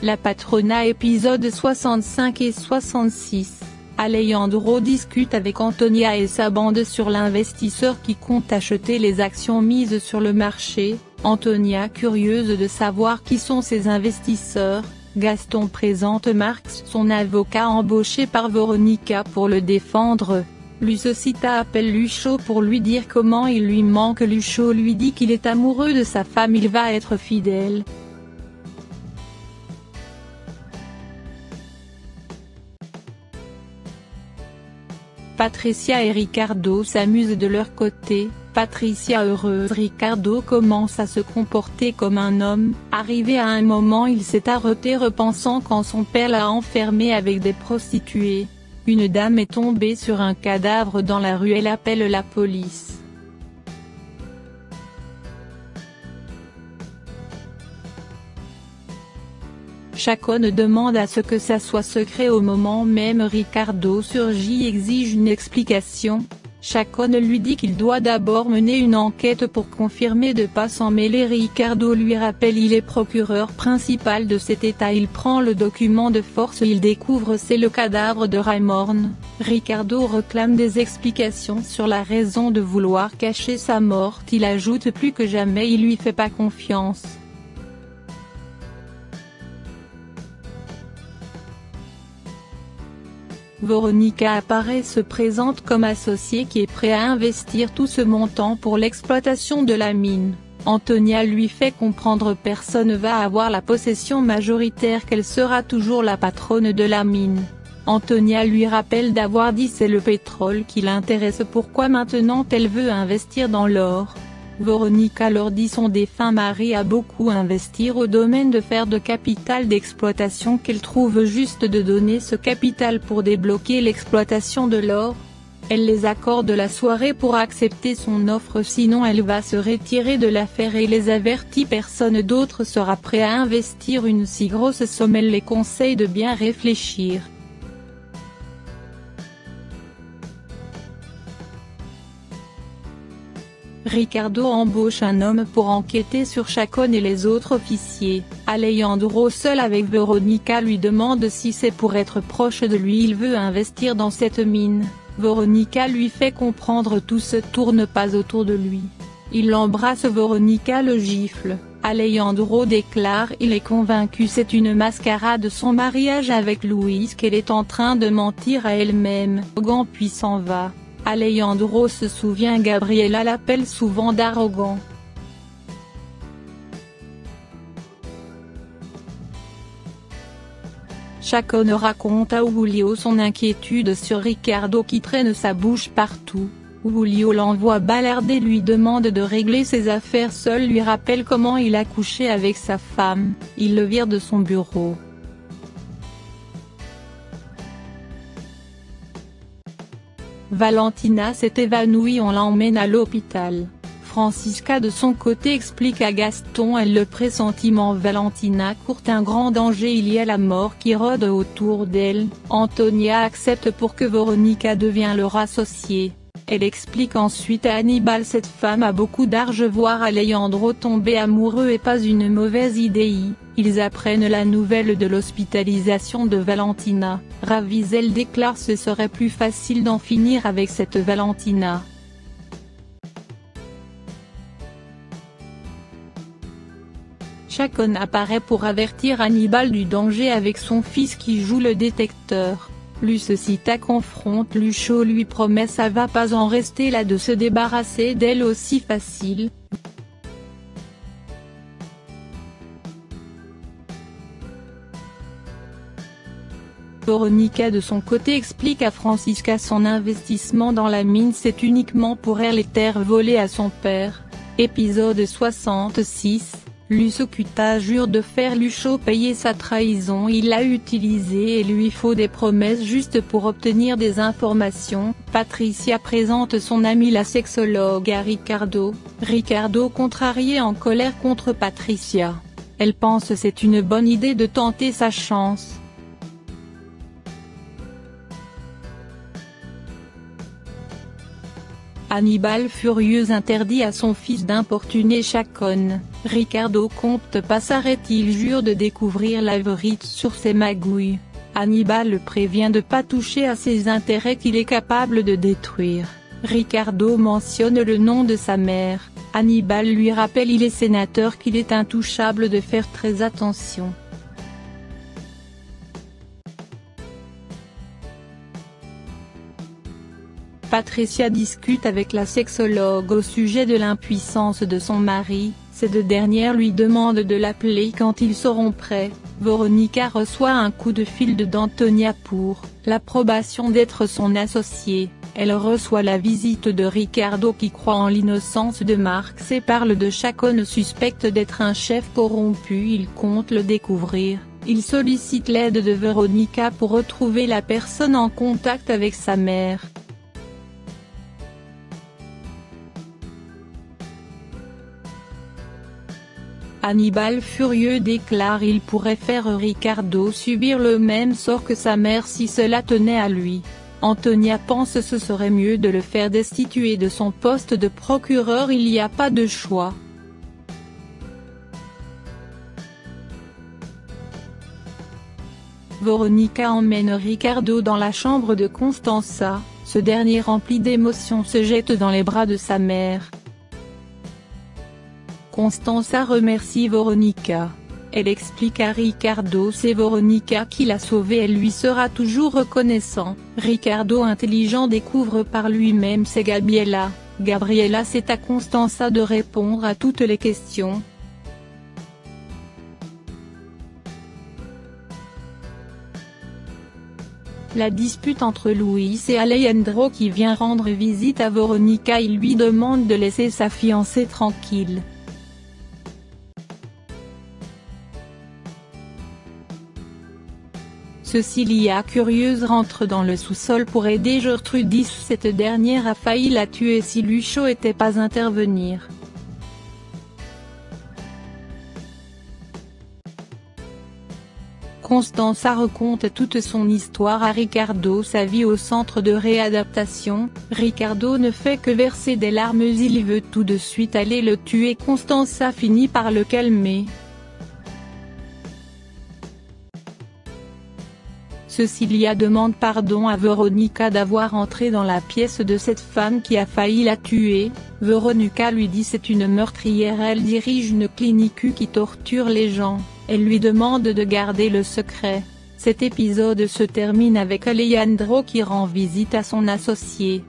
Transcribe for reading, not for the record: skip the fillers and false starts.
La Patrona épisode 65 et 66. Alejandro discute avec Antonia et sa bande sur l'investisseur qui compte acheter les actions mises sur le marché. Antonia curieuse de savoir qui sont ces investisseurs. Gaston présente Marx, son avocat embauché par Veronica pour le défendre. Lucecita appelle Lucho pour lui dire comment il lui manque. Lucho lui dit qu'il est amoureux de sa femme, il va être fidèle. Patricia et Ricardo s'amusent de leur côté. Patricia heureuse, Ricardo commence à se comporter comme un homme. Arrivé à un moment, il s'est arrêté repensant quand son père l'a enfermé avec des prostituées. Une dame est tombée sur un cadavre dans la rue, elle appelle la police. Chacun demande à ce que ça soit secret. Au moment même, Ricardo surgit et exige une explication. Chacun lui dit qu'il doit d'abord mener une enquête pour confirmer de pas s'en mêler. Ricardo lui rappelle il est procureur principal de cet état. Il prend le document de force, il découvre c'est le cadavre de Raymorn. Ricardo réclame des explications sur la raison de vouloir cacher sa mort. Il ajoute plus que jamais il lui fait pas confiance. Veronica apparaît, se présente comme associé qui est prêt à investir tout ce montant pour l'exploitation de la mine. Antonia lui fait comprendre personne va avoir la possession majoritaire, qu'elle sera toujours la patronne de la mine. Antonia lui rappelle d'avoir dit c'est le pétrole qui l'intéresse, pourquoi maintenant elle veut investir dans l'or. Veronica leur dit son défunt mari a beaucoup investi au domaine de fer de capital d'exploitation, qu'elle trouve juste de donner ce capital pour débloquer l'exploitation de l'or. Elle les accorde la soirée pour accepter son offre, sinon elle va se retirer de l'affaire et les avertit personne d'autre sera prêt à investir une si grosse somme. Elle les conseille de bien réfléchir. Ricardo embauche un homme pour enquêter sur Chacon et les autres officiers. Alejandro, seul avec Veronica, lui demande si c'est pour être proche de lui il veut investir dans cette mine. Veronica lui fait comprendre tout se tourne pas autour de lui. Il l'embrasse, Veronica le gifle. Alejandro déclare il est convaincu c'est une mascarade, son mariage avec Louise, qu'elle est en train de mentir à elle-même. Arrogant puis s'en va. Alejandro se souvient Gabriela l'appelle souvent d'arrogant. Chacun raconte à Julio son inquiétude sur Ricardo qui traîne sa bouche partout. Julio l'envoie balarder, lui demande de régler ses affaires seul, lui rappelle comment il a couché avec sa femme, il le vire de son bureau. Valentina s'est évanouie, on l'emmène à l'hôpital. Francisca de son côté explique à Gaston elle le pressentiment. Valentina court un grand danger, il y a la mort qui rôde autour d'elle. Antonia accepte pour que Veronica devienne leur associée. Elle explique ensuite à Hannibal cette femme a beaucoup d'argent, voir Alejandro tomber amoureux est pas une mauvaise idée. Ils apprennent la nouvelle de l'hospitalisation de Valentina. Ravizel déclare ce serait plus facile d'en finir avec cette Valentina. Chacun apparaît pour avertir Hannibal du danger avec son fils qui joue le détecteur. Lucecita confronte Lucho, lui promet ça va pas en rester là, de se débarrasser d'elle aussi facile. Veronica de son côté explique à Francisca son investissement dans la mine c'est uniquement pour elle, les terres volées à son père. Épisode 66. Lucecita jure de faire Lucho payer sa trahison, il l'a utilisé et lui faut des promesses juste pour obtenir des informations. Patricia présente son amie la sexologue à Ricardo. Ricardo contrarié, en colère contre Patricia. Elle pense c'est une bonne idée de tenter sa chance. Hannibal furieuse interdit à son fils d'importuner Chacon. Ricardo compte pas s'arrêter, il jure de découvrir la vérité sur ses magouilles. Hannibal le prévient de pas toucher à ses intérêts qu'il est capable de détruire. Ricardo mentionne le nom de sa mère. Hannibal lui rappelle il est sénateur qu'il est intouchable de faire très attention. Patricia discute avec la sexologue au sujet de l'impuissance de son mari, ces deux dernières lui demandent de l'appeler quand ils seront prêts. Veronica reçoit un coup de fil d'Antonia pour l'approbation d'être son associée. Elle reçoit la visite de Ricardo qui croit en l'innocence de Marx et parle de Chacon suspecte d'être un chef corrompu. Il compte le découvrir. Il sollicite l'aide de Veronica pour retrouver la personne en contact avec sa mère. Hannibal furieux déclare il pourrait faire Ricardo subir le même sort que sa mère si cela tenait à lui. Antonia pense ce serait mieux de le faire destituer de son poste de procureur, il n'y a pas de choix. Veronica emmène Ricardo dans la chambre de Constanza, ce dernier rempli d'émotions se jette dans les bras de sa mère. Constanza remercie Veronica. Elle explique à Ricardo c'est Veronica qui l'a sauvé, elle lui sera toujours reconnaissant. Ricardo intelligent découvre par lui-même c'est Gabriela. Gabriela c'est à Constanza de répondre à toutes les questions. La dispute entre Luis et Alejandro qui vient rendre visite à Veronica, il lui demande de laisser sa fiancée tranquille. Cecilia curieuse rentre dans le sous-sol pour aider Gertrudis, cette dernière a failli la tuer si Lucio était pas intervenir. Constanza raconte toute son histoire à Ricardo, sa vie au centre de réadaptation. Ricardo ne fait que verser des larmes, il veut tout de suite aller le tuer. Constanza finit par le calmer. Cecilia demande pardon à Veronica d'avoir entré dans la pièce de cette femme qui a failli la tuer. Veronica lui dit c'est une meurtrière, elle dirige une clinique qui torture les gens, elle lui demande de garder le secret. Cet épisode se termine avec Alejandro qui rend visite à son associé.